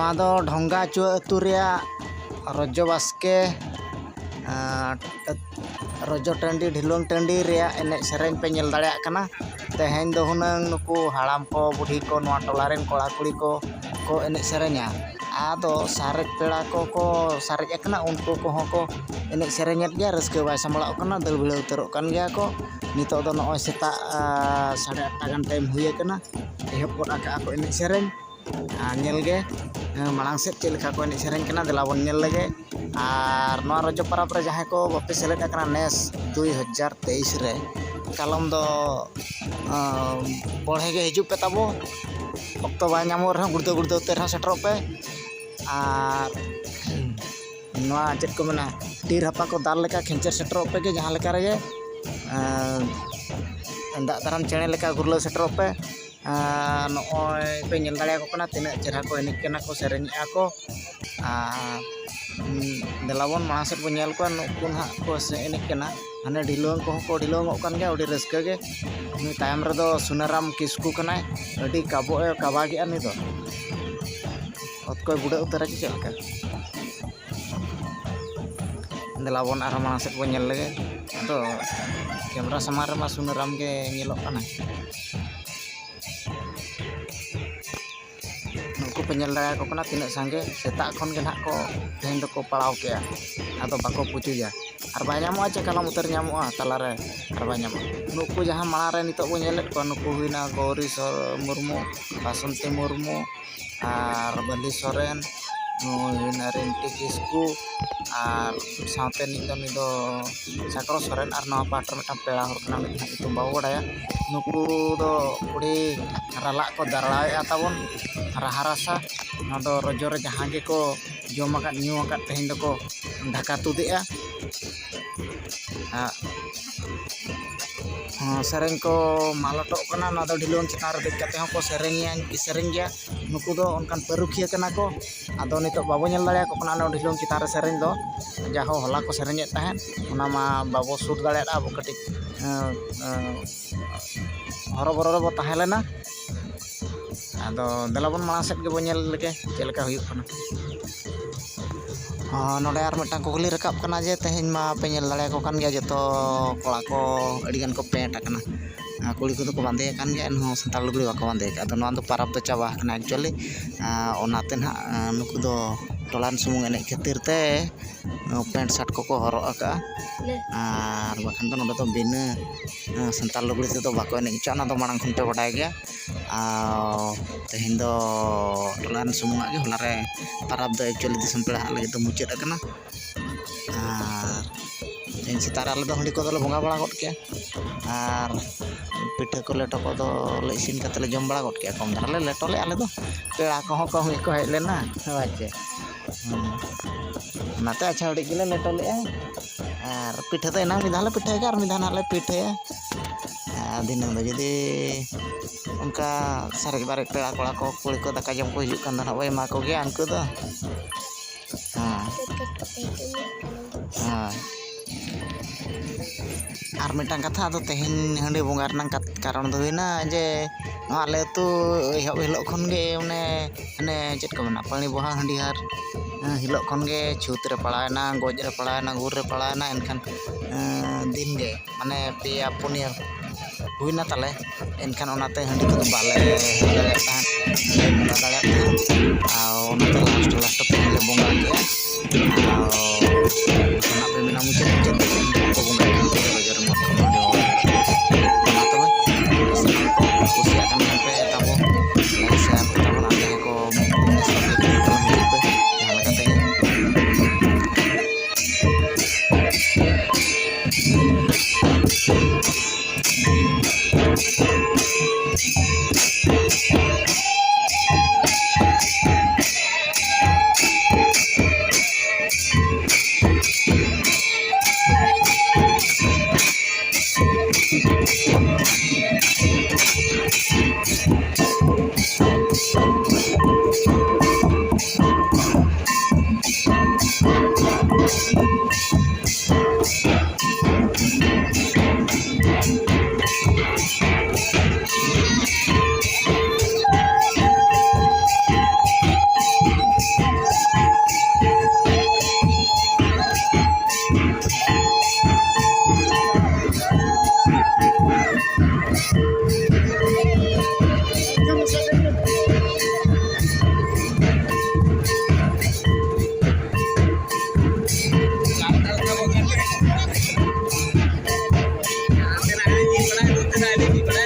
ᱱᱚᱣᱟ ᱫᱚ ᱰᱷᱚᱸᱜᱟ ᱪᱩᱣᱟᱹ ᱟᱹᱛᱩ ᱨᱮᱭᱟᱜ ᱨᱚᱡᱚ ᱵᱟᱥᱠᱮ ᱨᱚᱡᱚ ᱴᱟᱺᱰᱤ ᱰᱷᱤᱞᱣᱟᱹᱝ ᱴᱟᱺᱰᱤ ᱨᱮᱭᱟᱜ ᱮᱱᱮᱡ ᱥᱮᱨᱮᱧ ᱯᱮ ᱧᱮᱞ ᱫᱟᱲᱮᱭᱟᱜ ᱠᱟᱱᱟ। ᱛᱮᱦᱮᱧ ᱫᱚ ᱦᱩᱱᱟᱹᱝ ᱱᱩᱠᱩ ᱦᱟᱲᱟᱢ ᱠᱚ ᱵᱩᱰᱷᱤ ᱠᱚ ᱱᱚᱣᱟ ᱴᱚᱞᱟ ᱨᱮᱱ ᱠᱚᱲᱟ ᱠᱩᱲᱤ ᱠᱚ ᱮᱱᱮᱡ ᱥᱮᱨᱮᱧᱟ। ᱟᱫᱚ ᱥᱟᱨᱮᱡ ᱯᱮᱲᱟ ᱠᱚ ᱥᱟᱨᱮᱡ ᱟᱠᱟᱱᱟ, ᱩᱱᱠᱩ ᱠᱚᱦᱚᱸ ᱠᱚ ᱮᱱᱮᱡ ᱥᱮᱨᱮᱧᱮᱫ ᱜᱮᱭᱟ, ᱨᱟᱹᱥᱠᱟᱹ ᱵᱟᱭ ᱥᱟᱢᱵᱲᱟᱣ ᱠᱟᱱᱟ, ᱫᱟᱹᱲ ᱵᱷᱤᱲᱟᱹᱣ ᱩᱛᱟᱹᱨᱚᱜ ᱠᱟᱱ ᱜᱮᱭᱟ ᱠᱚ। ᱱᱤᱛᱚᱜ ᱫᱚ ᱱᱚᱜᱼᱚᱭ ᱥᱮᱛᱟᱜ 8:30 ᱜᱟᱱ ᱴᱟᱭᱤᱢ ᱦᱩᱭ ᱟᱠᱟᱱᱟ। ᱮᱦᱚᱵ ᱜᱚᱫ ᱟᱠᱟᱜᱼᱟ ᱠᱚ ᱮᱱᱮᱡ ᱥᱮᱨᱮᱧ। ᱧᱮᱞ ᱜᱮ ᱢᱟᱲᱟᱝ ᱥᱮᱫ ᱪᱮᱫ ᱞᱮᱠᱟ ᱠᱚ ᱮᱱᱮᱡ ᱥᱮᱨᱮᱧ ᱠᱟᱱᱟ, ᱫᱮᱞᱟ ᱵᱚᱱ ᱧᱮᱞ ᱞᱮᱜᱮ। ᱟᱨ ᱱᱚᱣᱟ ᱨᱚᱡᱚ ᱯᱚᱨᱚᱵᱽ ᱨᱮ ᱡᱟᱦᱟᱸᱭ ᱠᱚ ᱵᱟᱯᱮ ᱥᱮᱞᱮᱫ ᱟᱠᱟᱱᱟ ᱱᱮᱥ 2023 ᱨᱮ, ᱠᱟᱞᱚᱢ ᱫᱚ ᱵᱚᱲᱦᱮ ᱜᱮ ᱦᱤᱡᱩᱜ ᱯᱮ ᱛᱟᱵᱚ। ᱚᱠᱛᱚ ᱵᱟᱭ ᱧᱟᱢᱚᱜ ᱨᱮᱦᱚᱸ ᱜᱩᱲᱫᱟᱹᱣ ᱜᱩᱲᱫᱟᱹᱣ ᱛᱮ ᱨᱮᱦᱚᱸ ᱥᱮᱴᱮᱨᱚᱜ ᱯᱮ। ᱟᱨ ᱱᱚᱣᱟ ᱪᱮᱫ ᱠᱚ ᱢᱮᱱᱟ, ᱴᱤᱨ ᱦᱟᱯᱟ ᱠᱚ ᱫᱟᱞ ᱞᱮᱠᱟ ᱠᱷᱮᱧᱪᱮᱨ ᱥᱮᱴᱮᱨᱚᱜ ᱯᱮ ᱜᱮ ᱡᱟᱦᱟᱸ ᱞᱮᱠᱟ ᱨᱮᱜᱮ। ᱫᱟᱜ ᱫᱟᱨᱟᱢ ᱪᱮᱬᱮ ᱞᱮᱠᱟ ᱜᱩᱨᱞᱟᱹᱣ ᱥᱮᱴᱮᱨᱚᱜ ᱯᱮ। ᱱᱚᱜᱼᱚᱭ ᱯᱮ ᱧᱮᱞ ᱫᱟᱲᱮᱭᱟᱠᱚ ᱠᱟᱱᱟ ᱛᱤᱱᱟᱹᱜ ᱪᱮᱦᱨᱟ ᱠᱚ ᱮᱱᱮᱡ ᱠᱟᱱᱟ ᱠᱚ, ᱥᱮᱨᱮᱧᱮᱜᱼᱟ ᱠᱚ। ᱟᱨ ᱫᱮᱞᱟ ᱵᱚᱱ ᱢᱟᱲᱟᱝ ᱥᱮᱫ ᱵᱚᱱ ᱧᱮᱞ ᱠᱚᱣᱟ, ᱱᱩᱠᱩ ᱱᱟᱦᱟᱜ ᱠᱚ ᱮᱱᱮᱡ ᱠᱟᱱᱟ। ᱦᱟᱱᱮ ᱰᱷᱤᱞᱣᱟᱹᱝ ᱠᱚᱦᱚᱸ ᱠᱚ ᱰᱷᱤᱞᱣᱟᱹᱝᱚᱜ ᱠᱟᱱ ᱜᱮᱭᱟ ᱟᱹᱰᱤ ᱨᱟᱹᱥᱠᱟᱹ ᱜᱮ। ᱱᱩᱭ ᱛᱟᱭᱚᱢ ᱨᱮᱫᱚ ᱥᱩᱱᱟᱹᱨᱟᱢ ᱠᱤᱥᱠᱩ ᱠᱟᱱᱟᱭ, ᱟᱹᱰᱤ ᱠᱟᱵᱚᱜᱼᱮ ᱠᱟᱵᱟᱜᱮᱜᱼᱟ ᱱᱩᱭ ᱫᱚ। ᱚᱛ ᱠᱚᱭ ᱵᱩᱰᱟᱹᱜ ᱩᱛᱟᱹᱨᱟ ᱪᱮ ᱪᱮᱫ ᱞᱮᱠᱟ? ᱫᱮᱞᱟ ᱵᱚᱱ ᱟᱨᱦᱚᱸ ᱢᱟᱲᱟᱝ ᱥᱮᱫ ᱵᱚᱱ ᱧᱮᱞ ᱞᱮᱜᱮ। ᱟᱫᱚ ᱠᱮᱢᱮᱨᱟ ᱥᱟᱢᱟᱝ ᱨᱮᱢᱟ ᱥᱩᱱᱟᱹᱨᱟᱢ ᱜᱮ ᱧᱮᱞᱚᱜ ᱠᱟᱱᱟᱭ। ᱱᱩᱠᱩ ᱯᱮ ᱧᱮᱞ ᱫᱟᱲᱮᱭᱟᱠᱚ ᱠᱟᱱᱟ ᱛᱤᱱᱟᱹᱜ ᱥᱟᱸᱜᱮ, ᱥᱮᱛᱟᱜ ᱠᱷᱚᱱ ᱜᱮ ᱱᱟᱦᱟᱜ ᱠᱚ ᱛᱮᱦᱮᱧ ᱫᱚᱠᱚ ᱯᱟᱲᱟᱣ ᱠᱮᱜᱼᱟ। ᱟᱫᱚ ᱵᱟᱠᱚ ᱯᱩᱪᱩᱡᱟ, ᱟᱨ ᱵᱟᱭ ᱧᱟᱢᱚᱜᱼᱟ ᱪᱮ ᱠᱟᱞᱚᱢ ᱩᱛᱟᱹᱨ ᱧᱟᱢᱚᱜᱼᱟ ᱛᱟᱞᱟᱨᱮ, ᱟᱨ ᱵᱟᱭ ᱧᱟᱢᱚᱜᱼᱟ। ᱱᱩᱠᱩ ᱡᱟᱦᱟᱸ ᱢᱟᱲᱟᱝ ᱨᱮ ᱱᱤᱛᱚᱜ ᱵᱚᱱ ᱧᱮᱞᱮᱫ ᱠᱚᱣᱟ, ᱱᱩᱠᱩ ᱦᱩᱭᱱᱟ ᱜᱳᱣᱨᱤ ᱢᱩᱨᱢᱩ, ᱵᱟᱥᱚᱱᱛᱤ ᱢᱩᱨᱢᱩ, ᱟᱨ ᱵᱟᱹᱞᱤ ᱥᱚᱨᱮᱱ, ᱱᱩᱭ ᱦᱩᱭᱱᱟ ᱨᱤᱱᱴᱤ ᱠᱤᱥᱠᱩ, ᱟᱨ ᱥᱟᱶᱛᱮ ᱱᱩᱭ ᱫᱚ ᱥᱟᱠᱨᱚ ᱥᱚᱨᱮᱱ। ᱟᱨ ᱱᱚᱣᱟ ᱯᱟᱦᱴᱟ ᱨᱮ ᱢᱤᱫᱴᱟᱝ ᱯᱮᱲᱟ ᱦᱚᱲ ᱠᱟᱱᱟ, ᱩᱱᱤ ᱫᱚ ᱧᱩᱛᱩᱢ ᱵᱟᱵᱚ ᱵᱟᱲᱟᱭᱟ। ᱱᱩᱠᱩ ᱫᱚ ᱠᱩᱲᱤ ᱨᱟᱞᱟᱜ ᱠᱚ ᱫᱟᱨᱲᱟᱣᱮᱜᱼᱟ ᱛᱟᱵᱚᱱ, ᱨᱟᱦᱟ ᱨᱟᱥᱟ। ᱱᱚᱣᱟ ᱫᱚ ᱨᱚᱡᱚ ᱨᱮ ᱡᱟᱦᱟᱸ ᱜᱮᱠᱚ ᱡᱚᱢ ᱟᱠᱟᱫ ᱧᱩ ᱟᱠᱟᱫ ᱛᱮᱦᱮᱧ ᱫᱚᱠᱚ ᱫᱟᱠᱟ ᱛᱩᱫᱮᱜᱼᱟ। ᱥᱮᱨᱮᱧ ᱠᱚ ᱢᱟᱞᱚᱴᱚᱜ ᱠᱟᱱᱟ। ᱱᱚᱣᱟ ᱫᱚ ᱰᱷᱤᱞᱣᱟᱹᱝ ᱪᱮᱛᱟᱱ ᱨᱮ ᱫᱮᱡ ᱠᱟᱛᱮ ᱦᱚᱸᱠᱚ ᱥᱮᱨᱮᱧ ᱜᱮᱭᱟ। ᱱᱩᱠᱩ ᱫᱚ ᱚᱱᱠᱟᱱ ᱯᱟᱹᱨᱩᱠᱷᱤᱭᱟᱹ ᱠᱟᱱᱟ ᱠᱚ। ᱟᱫᱚ ᱱᱤᱛᱚᱜ ᱵᱟᱵᱚ ᱧᱮᱞ ᱫᱟᱲᱮᱭᱟᱠᱚ ᱠᱟᱱᱟ ᱚᱱᱟ ᱰᱷᱤᱞᱣᱟᱹᱝ ᱪᱮᱛᱟᱱ ᱨᱮ ᱥᱮᱨᱮᱧ ᱫᱚ, ᱡᱟᱦᱳ ᱦᱚᱞᱟ ᱠᱚ ᱥᱮᱨᱮᱧᱮᱫ ᱛᱟᱦᱮᱸᱫ, ᱚᱱᱟ ᱢᱟ ᱵᱟᱵᱚ ᱥᱩᱨ ᱫᱟᱲᱮᱭᱟᱫᱟ, ᱟᱵᱚ ᱠᱟᱹᱴᱤᱡ ᱦᱚᱨᱚᱵᱚᱨᱚ ᱨᱮᱵᱚ ᱛᱟᱦᱮᱸ ᱞᱮᱱᱟ। ᱟᱫᱚ ᱫᱮᱞᱟ ᱵᱚᱱ ᱢᱟᱲᱟᱝ ᱥᱮᱫ ᱜᱮᱵᱚᱱ ᱧᱮᱞ ᱞᱮᱜᱮ ᱪᱮᱫ ᱞᱮᱠᱟ ᱦᱩᱭᱩᱜ ᱠᱟᱱᱟ। ᱱᱚᱰᱮ ᱟᱨ ᱢᱤᱫᱴᱟᱝ ᱠᱩᱠᱞᱤ ᱨᱟᱠᱟᱵ ᱠᱟᱱᱟ ᱡᱮ, ᱛᱮᱦᱮᱧ ᱢᱟᱯᱮ ᱧᱮᱞ ᱫᱟᱲᱮᱭᱟᱠᱚ ᱠᱟᱱ ᱜᱮᱭᱟ ᱡᱚᱛᱚ ᱠᱚᱲᱟ ᱠᱚ ᱟᱹᱰᱤᱜᱟᱱ ᱠᱚ ᱯᱮᱸᱴ ᱟᱠᱟᱱᱟ। ᱠᱩᱲᱤ ᱠᱚᱫᱚ ᱠᱚ ᱵᱟᱸᱫᱮ ᱟᱠᱟᱱ ᱜᱮᱭᱟ, ᱮᱱᱦᱚᱸ ᱥᱟᱱᱛᱟᱲ ᱞᱩᱜᱽᱲᱤ ᱵᱟᱠᱚ ᱵᱟᱸᱫᱮ ᱟᱠᱟᱫᱼᱟ। ᱟᱫᱚ ᱱᱚᱣᱟ ᱫᱚ ᱯᱚᱨᱚᱵᱽ ᱫᱚ ᱪᱟᱵᱟ ᱟᱠᱟᱱᱟ ᱮᱠᱪᱩᱭᱮᱞᱤ। ᱚᱱᱟᱛᱮ ᱱᱟᱦᱟᱜ ᱱᱩᱠᱩ ᱫᱚ ᱴᱚᱞᱟᱱ ᱥᱩᱢᱩᱝ ᱮᱱᱮᱡ ᱠᱷᱟᱹᱛᱤᱨ ᱛᱮ ᱯᱮᱱᱴ ᱥᱟᱨᱴ ᱠᱚᱠᱚ ᱦᱚᱨᱚᱜ ᱟᱠᱟᱜᱼᱟ। ᱟᱨ ᱵᱟᱠᱷᱟᱱ ᱫᱚ ᱱᱚᱰᱮ ᱫᱚ ᱵᱤᱱᱟᱹ ᱥᱟᱱᱛᱟᱲ ᱞᱩᱜᱽᱲᱤ ᱛᱮᱫᱚ ᱵᱟᱠᱚ ᱮᱱᱮᱡ ᱦᱚᱪᱚᱜᱼᱟ। ᱚᱱᱟ ᱫᱚ ᱢᱟᱲᱟᱝ ᱠᱷᱚᱱ ᱯᱮ ᱵᱟᱰᱟᱭ ᱜᱮᱭᱟ। ᱛᱮᱦᱮᱧ ᱫᱚ ᱴᱚᱞᱟᱨᱮᱱ ᱥᱩᱢᱩᱝᱟᱜ ᱜᱮ, ᱦᱚᱞᱟᱨᱮ ᱯᱚᱨᱚᱵᱽ ᱫᱚ ᱮᱠᱪᱩᱭᱮᱞᱤ ᱫᱤᱥᱚᱢ ᱯᱮᱲᱟ ᱦᱟᱸᱜ ᱞᱟᱹᱜᱤᱫ ᱫᱚ ᱢᱩᱪᱟᱹᱫ ᱟᱠᱟᱱᱟ। ᱟᱨ ᱛᱮᱦᱮᱧ ᱥᱮᱛᱟᱜ ᱨᱮ ᱟᱞᱮ ᱫᱚ ᱦᱟᱺᱰᱤ ᱠᱚᱫᱚᱞᱮ ᱵᱚᱸᱜᱟ ᱵᱟᱲᱟ ᱜᱚᱫ ᱠᱮᱜᱼᱟ। ᱟᱨ ᱯᱤᱴᱷᱟᱹ ᱠᱚ ᱞᱮᱴᱚ ᱠᱚᱫᱚ ᱞᱮ ᱤᱥᱤᱱ ᱠᱟᱛᱮ ᱞᱮ ᱡᱚᱢ ᱵᱟᱲᱟ ᱜᱚᱫ ᱠᱮᱜᱼᱟ। ᱠᱚᱢ ᱫᱷᱟᱨᱟ ᱞᱮ ᱞᱮᱴᱚ ᱞᱮᱜᱼᱟ ᱟᱞᱮ ᱫᱚ, ᱯᱮᱲᱟ ᱠᱚᱦᱚᱸ ᱠᱚᱢ ᱜᱮᱠᱚ ᱦᱮᱡ ᱞᱮᱱᱟ ᱪᱮ। ᱚᱱᱟᱛᱮ ᱟᱪᱷᱟ ᱩᱰᱤᱡ ᱜᱮᱞᱮ ᱞᱮᱴᱚ ᱞᱮᱜᱼᱟ। ᱟᱨ ᱯᱤᱴᱷᱟᱹ ᱫᱚ ᱮᱱᱟᱝ ᱢᱤᱫ ᱫᱷᱟᱣ ᱞᱮ ᱯᱤᱴᱷᱟᱹᱭ ᱜᱮᱭᱟ, ᱟᱨ ᱢᱤᱫ ᱫᱷᱟᱣ ᱱᱟᱦᱟᱜ ᱞᱮ ᱯᱤᱴᱷᱟᱹᱭᱟ। ᱫᱷᱤᱱᱟᱹᱝ ᱫᱚ ᱡᱩᱫᱤ ᱚᱱᱠᱟ ᱥᱟᱨᱮᱡ ᱵᱟᱨᱮᱡ ᱯᱮᱲᱟ ᱠᱚᱲᱟ ᱠᱚ ᱠᱩᱲᱤ ᱠᱚ ᱫᱟᱠᱟ ᱡᱚᱢ ᱠᱚ ᱦᱤᱡᱩᱜ ᱠᱷᱟᱱ ᱫᱚ ᱱᱟᱦᱟᱜ ᱵᱚ ᱮᱢᱟ ᱠᱚᱜᱮᱭᱟ ᱩᱱᱠᱩ ᱫᱚ। ᱟᱨ ᱢᱤᱫᱴᱟᱝ ᱠᱟᱛᱷᱟ, ᱟᱫᱚ ᱛᱮᱦᱮᱧ ᱦᱟᱺᱰᱤ ᱵᱚᱸᱜᱟ ᱨᱮᱱᱟᱜ ᱠᱟᱨᱚᱱ ᱫᱚ ᱦᱩᱭᱱᱟ ᱡᱮ, ᱱᱚᱣᱟ ᱟᱞᱮ ᱟᱹᱛᱩ ᱮᱦᱚᱵ ᱦᱤᱞᱳᱜ ᱠᱷᱚᱱᱜᱮ ᱦᱟᱱᱮ ᱪᱮᱫ ᱠᱚ ᱢᱮᱱᱟ, ᱯᱟᱹᱲᱤ ᱵᱚᱦᱟ ᱦᱟᱺᱰᱤ ᱦᱟᱨ ᱦᱤᱞᱳᱜ ᱠᱷᱚᱱᱜᱮ ᱪᱷᱩᱸᱛ ᱨᱮ ᱯᱟᱲᱟᱣᱮᱱᱟ, ᱜᱚᱡ ᱨᱮ ᱯᱟᱲᱟᱣᱮᱱᱟ, ᱜᱩᱨ ᱨᱮ ᱯᱟᱲᱟᱣᱮᱱᱟ। ᱮᱱᱠᱷᱟᱱ ᱫᱤᱱᱜᱮ ᱢᱟᱱᱮ 2 ᱯᱩᱱᱭᱟᱹ ᱦᱩᱭᱱᱟ ᱛᱟᱞᱮ। ᱮᱱᱠᱷᱟᱱ ᱚᱱᱟᱛᱮ ᱦᱟᱺᱰᱤ ᱠᱚᱫᱚ ᱵᱟᱞᱮ ᱦᱟᱹᱨ ᱫᱟᱲᱮᱭᱟᱜ ᱛᱟᱦᱮᱸᱫ, ᱵᱟᱞᱮ ᱵᱚᱸᱜᱟ ᱫᱟᱲᱮᱭᱟᱜ ᱛᱟᱦᱮᱸᱫ। ᱟᱨ ᱚᱱᱟᱛᱮ ᱞᱟᱥᱴ ᱛᱮᱦᱮᱧ ᱞᱮ ᱵᱚᱸᱜᱟ ᱠᱮᱜᱼᱟ। ᱵᱟᱠᱷᱟᱱ ᱯᱮ ᱢᱮᱱᱟ ᱢᱩᱪᱟᱹᱫ ᱫᱚ ᱛᱮᱦᱮᱧ ᱫᱚ ᱵᱟᱠᱚ ᱵᱚᱸᱜᱟᱭᱮᱫᱼᱟ ᱱᱩᱠᱩ ᱫᱚ ᱨᱚᱡᱚ ᱨᱮ ᱢᱚᱛᱞᱚᱵ ᱦᱟᱺᱰᱤ ᱵᱟᱵᱟ ᱦᱤᱞᱳᱜ ᱫᱚ। ᱢᱟ ᱛᱚᱵᱮ ᱥᱟᱱᱟᱢ ᱠᱚ ᱠᱩᱥᱤᱭᱟᱜ ᱠᱟᱱ ᱠᱷᱟᱱ ᱯᱮ ᱛᱟᱵᱚ ᱞᱟᱭᱤᱠ ᱥᱮᱭᱟᱨ ᱯᱮ ᱛᱟᱵᱚᱱ, ᱟᱨ ᱡᱟᱦᱟᱸᱭ ᱠᱚ ᱱᱮᱥ ᱵᱟᱯᱮ ᱦᱤᱡᱩᱜ ᱠᱷᱟᱱ ᱠᱟᱞᱚᱢ ᱦᱤᱡᱩᱜ ᱯᱮ ᱡᱟᱦᱟᱸ ᱞᱮᱠᱟ ᱛᱮᱜᱮ। ᱵᱟᱲᱟᱭ